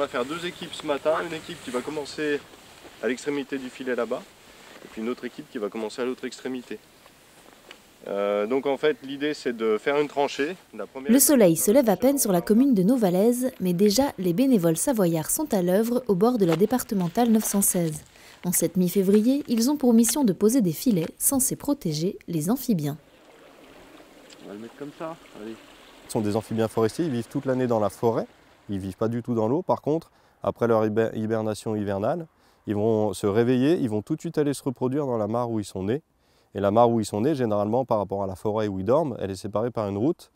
va faire deux équipes ce matin. Une équipe qui va commencer à l'extrémité du filet là-bas, et puis une autre équipe qui va commencer à l'autre extrémité. Donc en fait l'idée c'est de faire une tranchée. Le soleil se lève à peine sur la commune de Novalaise, mais déjà les bénévoles savoyards sont à l'œuvre au bord de la départementale 916. En cette mi-février, ils ont pour mission de poser des filets censés protéger les amphibiens. On va le mettre comme ça, allez. Ce sont des amphibiens forestiers, ils vivent toute l'année dans la forêt, ils ne vivent pas du tout dans l'eau. Par contre, après leur hibernation hivernale, ils vont se réveiller, ils vont tout de suite aller se reproduire dans la mare où ils sont nés. Et la mare où ils sont nés, généralement par rapport à la forêt où ils dorment, elle est séparée par une route.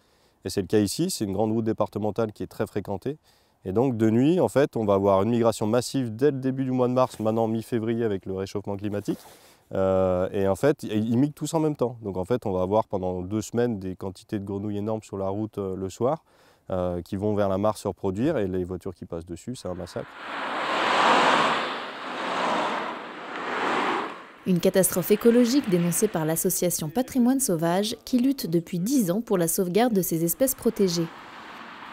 Et c'est le cas ici, c'est une grande route départementale qui est très fréquentée. Et donc de nuit, en fait, on va avoir une migration massive dès le début du mois de mars, maintenant mi-février avec le réchauffement climatique. Et en fait, ils migrent tous en même temps. Donc en fait, on va avoir pendant 2 semaines des quantités de grenouilles énormes sur la route le soir, qui vont vers la mare se reproduire, et les voitures qui passent dessus, c'est un massacre. Une catastrophe écologique dénoncée par l'association Patrimoine Sauvage qui lutte depuis 10 ans pour la sauvegarde de ces espèces protégées.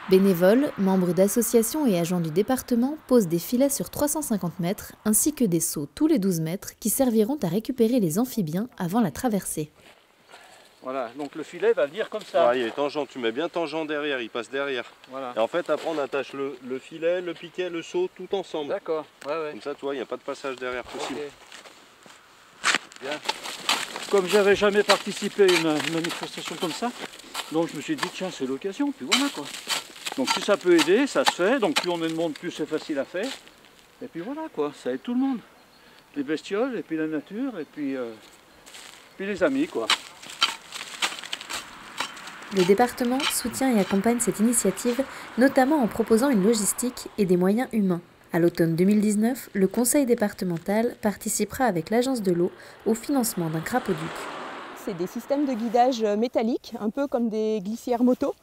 Bénévoles, membres d'associations et agents du département posent des filets sur 350 mètres ainsi que des seaux tous les 12 mètres qui serviront à récupérer les amphibiens avant la traversée. Voilà, donc le filet va venir comme ça. Ouais, il est tangent, tu mets bien tangent derrière, il passe derrière. Voilà. Et en fait, après on attache le filet, le piquet, le seau, tout ensemble. D'accord, ouais. Comme ça, tu vois, il n'y a pas de passage derrière possible. Okay. Bien. Comme j'avais jamais participé à une manifestation comme ça, donc je me suis dit tiens c'est l'occasion, puis voilà quoi. Donc si ça peut aider, ça se fait, donc plus on est de monde, plus c'est facile à faire. Et puis voilà quoi, ça aide tout le monde. Les bestioles, et puis la nature, et puis les amis quoi. Le département soutient et accompagne cette initiative, notamment en proposant une logistique et des moyens humains. À l'automne 2019, le conseil départemental participera avec l'agence de l'eau au financement d'un crapaud-duc. C'est des systèmes de guidage métalliques, un peu comme des glissières moto,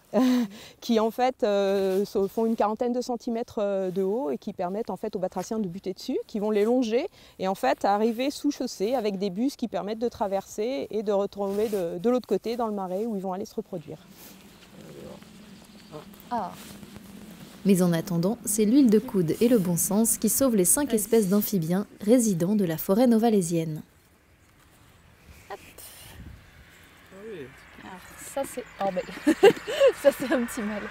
qui en fait font une quarantaine de centimètres de haut et qui permettent en fait aux batraciens de buter dessus, qui vont les longer et en fait arriver sous chaussée avec des bus qui permettent de traverser et de retrouver de l'autre côté dans le marais où ils vont aller se reproduire. Mais en attendant, c'est l'huile de coude et le bon sens qui sauvent les 5 espèces d'amphibiens résidant de la forêt novalaisienne. Ça c'est... Oh ben... ça c'est un petit mal.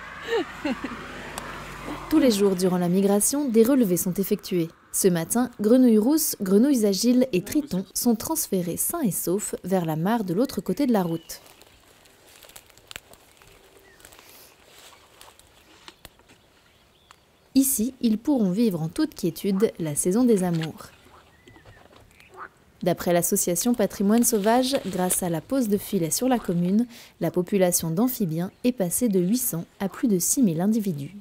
Tous les jours durant la migration, des relevés sont effectués. Ce matin, grenouilles rousses, grenouilles agiles et tritons sont transférés sains et saufs vers la mare de l'autre côté de la route. Ici, ils pourront vivre en toute quiétude la saison des amours. D'après l'association Patrimoine Sauvage, grâce à la pose de filets sur la commune, la population d'amphibiens est passée de 800 à plus de 6000 individus.